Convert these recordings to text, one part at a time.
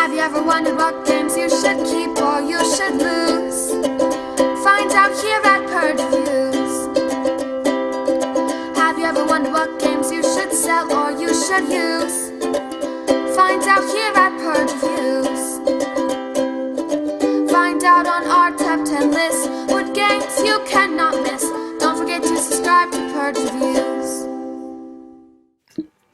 Have you ever wondered what games you should keep or you should lose? Find out here at Purge Reviews. Have you ever wondered what games you should sell or you should use? Find out here at Purge Reviews. Find out on our top 10 list what games you cannot miss. Don't forget to subscribe to Purge Reviews.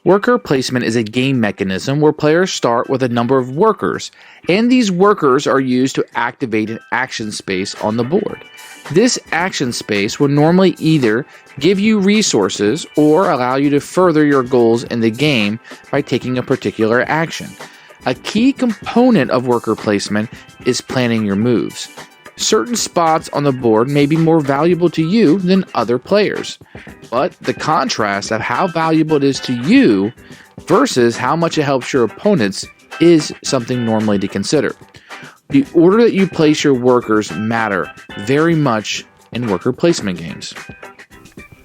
Worker placement is a game mechanism where players start with a number of workers, and these workers are used to activate an action space on the board. This action space will normally either give you resources or allow you to further your goals in the game by taking a particular action. A key component of worker placement is planning your moves. Certain spots on the board may be more valuable to you than other players, but the contrast of how valuable it is to you versus how much it helps your opponents is something normally to consider. The order that you place your workers matter very much in worker placement games.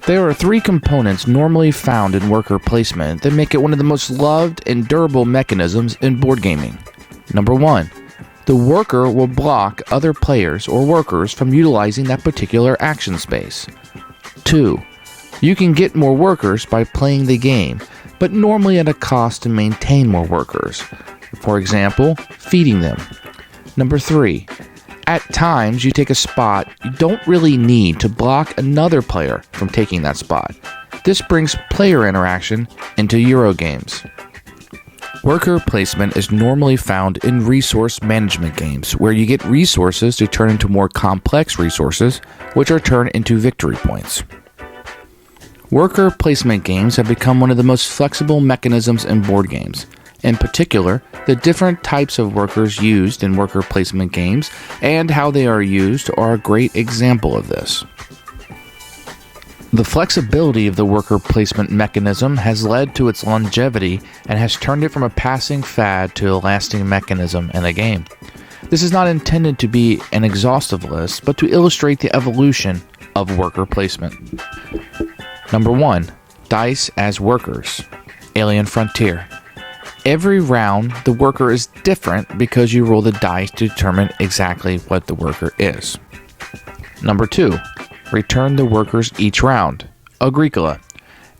There are three components normally found in worker placement that make it one of the most loved and durable mechanisms in board gaming. Number one, the worker will block other players or workers from utilizing that particular action space. 2. You can get more workers by playing the game, but normally at a cost to maintain more workers. For example, feeding them. Number 3. At times you take a spot you don't really need to block another player from taking that spot. This brings player interaction into Euro games. Worker placement is normally found in resource management games, where you get resources to turn into more complex resources, which are turned into victory points. Worker placement games have become one of the most flexible mechanisms in board games. In particular, the different types of workers used in worker placement games and how they are used are a great example of this. The flexibility of the worker placement mechanism has led to its longevity and has turned it from a passing fad to a lasting mechanism in a game. This is not intended to be an exhaustive list, but to illustrate the evolution of worker placement. Number 1. Dice as workers. Alien Frontier. Every round, the worker is different because you roll the dice to determine exactly what the worker is. Number 2. Return the workers each round. Agricola.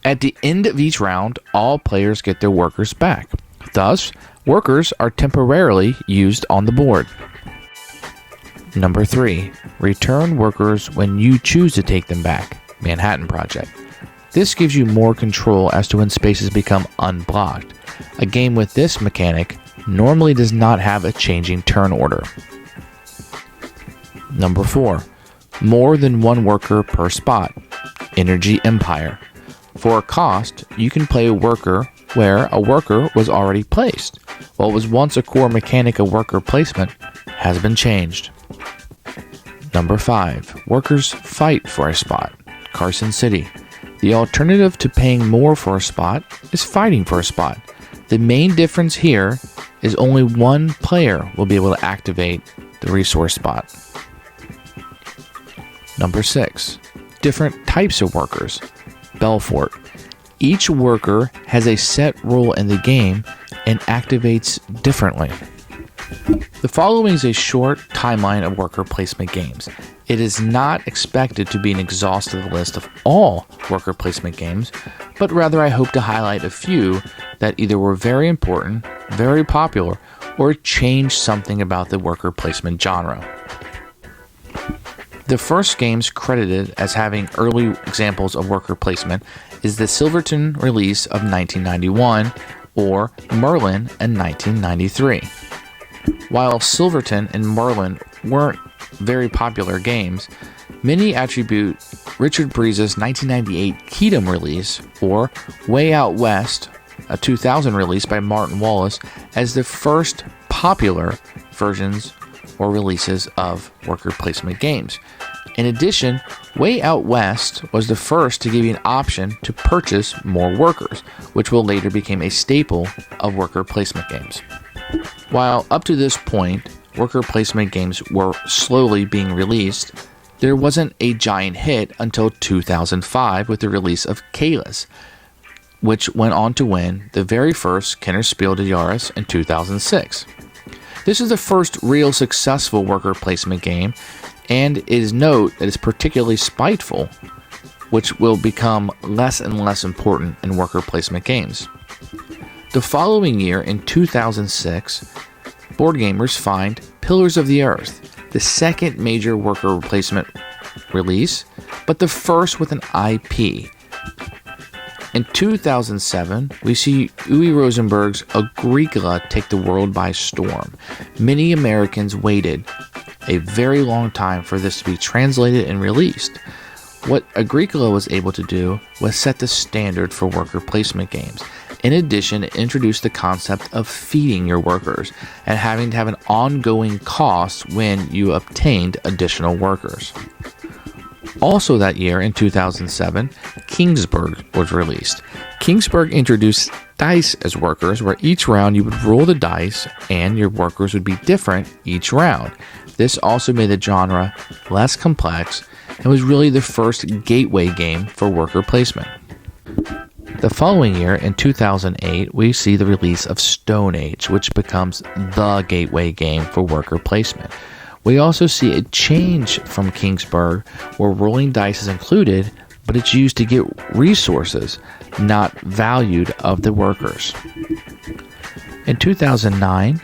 At the end of each round, all players get their workers back. Thus, workers are temporarily used on the board. Number 3. Return workers when you choose to take them back. Manhattan Project. This gives you more control as to when spaces become unblocked. A game with this mechanic normally does not have a changing turn order. Number 4. More than one worker per spot. Energy Empire. For a cost, you can play a worker where a worker was already placed. What was once a core mechanic of worker placement has been changed. Number 5. Workers fight for a spot. Carson City. The alternative to paying more for a spot is fighting for a spot. The main difference here is only one player will be able to activate the resource spot. Number 6. Different types of workers. Belfort. Each worker has a set role in the game and activates differently. The following is a short timeline of worker placement games. It is not expected to be an exhaustive list of all worker placement games, but rather I hope to highlight a few that either were very important, very popular, or changed something about the worker placement genre. The first games credited as having early examples of worker placement is the Silverton release of 1991 or Merlin in 1993. While Silverton and Merlin weren't very popular games, many attribute Richard Breeze's 1998 Kedem release or Way Out West, a 2000 release by Martin Wallace, as the first popular versions or releases of worker placement games. In addition, Way Out West was the first to give you an option to purchase more workers, which will later become a staple of worker placement games. While up to this point, worker placement games were slowly being released, there wasn't a giant hit until 2005 with the release of Kalis, which went on to win the very first Kennerspiel des Jahres in 2006. This is the first real successful worker placement game, and it is note that it's particularly spiteful, which will become less and less important in worker placement games. The following year, in 2006, board gamers find Pillars of the Earth, the second major worker placement release, but the first with an IP. In 2007, we see Uwe Rosenberg's Agricola take the world by storm. Many Americans waited a very long time for this to be translated and released. What Agricola was able to do was set the standard for worker placement games. In addition, it introduced the concept of feeding your workers and having to have an ongoing cost when you obtained additional workers. Also that year, in 2007, Kingsburg was released. Kingsburg introduced dice as workers, where each round you would roll the dice and your workers would be different each round. This also made the genre less complex and was really the first gateway game for worker placement. The following year, in 2008, we see the release of Stone Age, which becomes the gateway game for worker placement. We also see a change from Kingsburg, where rolling dice is included, but it's used to get resources, not valued of the workers. In 2009,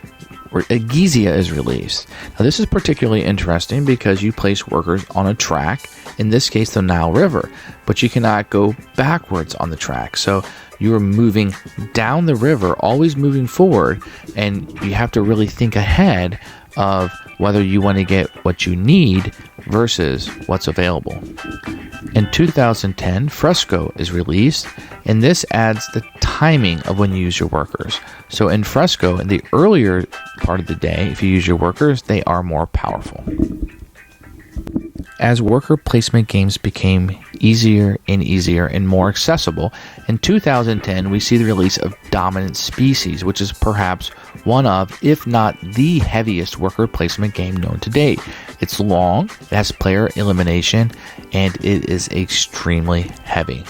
Egizia is released. Now this is particularly interesting because you place workers on a track, in this case the Nile River, but you cannot go backwards on the track. So you are moving down the river, always moving forward, and you have to really think ahead of whether you want to get what you need versus what's available. In 2010, Fresco is released, and this adds the timing of when you use your workers. So in Fresco, in the earlier part of the day, if you use your workers, they are more powerful. As worker placement games became easier and more accessible, in 2010 we see the release of Dominant Species, which is perhaps one of, if not the heaviest worker placement game known to date. It's long, it has player elimination, and it is extremely heavy.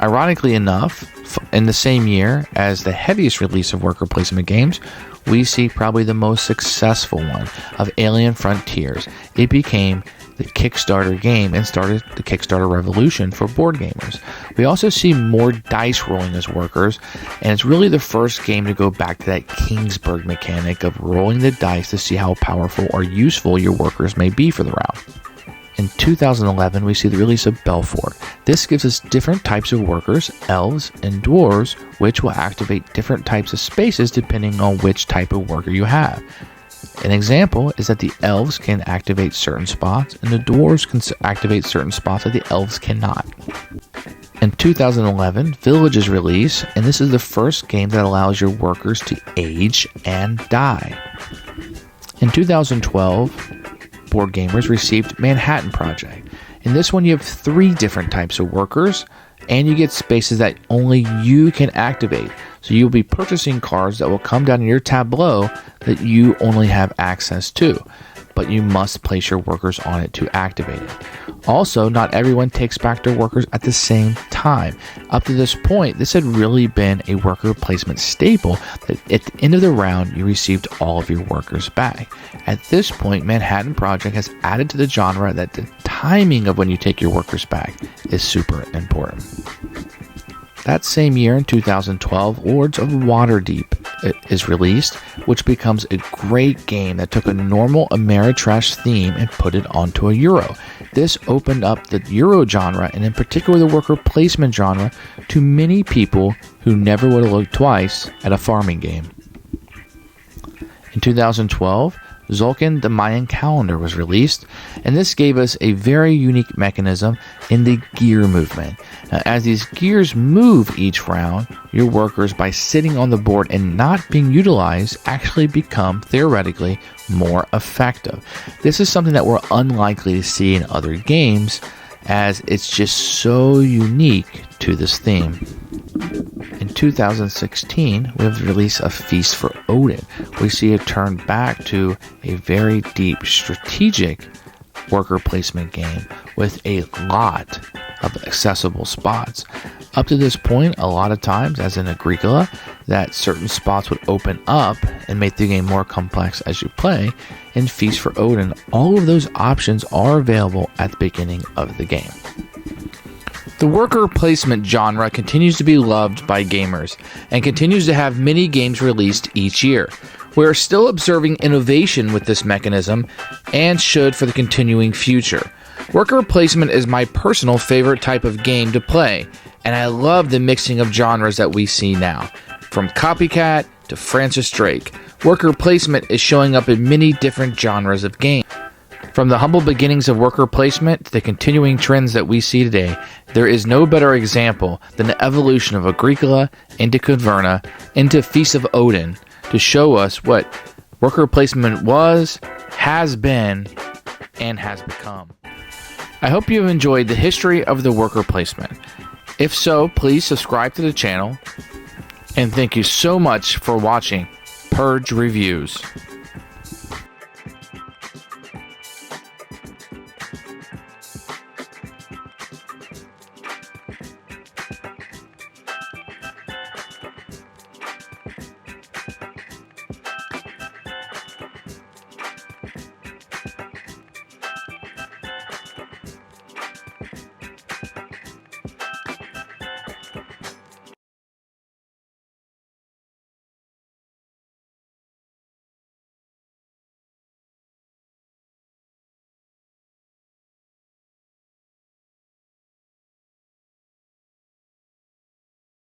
Ironically enough, in the same year as the heaviest release of worker placement games, we see probably the most successful one of Alien Frontiers. It became the Kickstarter game and started the Kickstarter revolution for board gamers. We also see more dice rolling as workers, and it's really the first game to go back to that Kingsburg mechanic of rolling the dice to see how powerful or useful your workers may be for the round. In 2011, we see the release of Belfort. This gives us different types of workers, elves and dwarves, which will activate different types of spaces depending on which type of worker you have. An example is that the elves can activate certain spots, and the dwarves can activate certain spots that the elves cannot. In 2011, Village is released, and this is the first game that allows your workers to age and die. In 2012, board gamers received Manhattan Project. In this one, you have 3 different types of workers, and you get spaces that only you can activate. So you'll be purchasing cards that will come down in your tableau that you only have access to, but you must place your workers on it to activate it. Also, not everyone takes back their workers at the same time. Up to this point, this had really been a worker placement staple that at the end of the round, you received all of your workers back. At this point, Manhattan Project has added to the genre that the timing of when you take your workers back is super important. That same year, in 2012, Lords of Waterdeep is released, which becomes a great game that took a normal Ameritrash theme and put it onto a Euro. This opened up the Euro genre, and in particular the worker placement genre, to many people who never would have looked twice at a farming game. In 2012, Tzolk'in the Mayan Calendar was released, and this gave us a very unique mechanism in the gear movement. Now, as these gears move each round, your workers, by sitting on the board and not being utilized, actually become, theoretically, more effective. This is something that we're unlikely to see in other games, as it's just so unique to this theme. In 2016, we have the release of Feast for Odin. We see it turn back to a very deep strategic worker placement game with a lot of accessible spots. Up to this point, a lot of times, as in Agricola, that certain spots would open up and make the game more complex as you play. In Feast for Odin, all of those options are available at the beginning of the game. The worker placement genre continues to be loved by gamers and continues to have many games released each year. We are still observing innovation with this mechanism and should for the continuing future. Worker placement is my personal favorite type of game to play, and I love the mixing of genres that we see now. From copycat to Francis Drake, worker placement is showing up in many different genres of games. From the humble beginnings of worker placement to the continuing trends that we see today, there is no better example than the evolution of Agricola into Caverna into Feast of Odin to show us what worker placement was, has been, and has become. I hope you have enjoyed the history of the worker placement. If so, please subscribe to the channel, and thank you so much for watching Purge Reviews.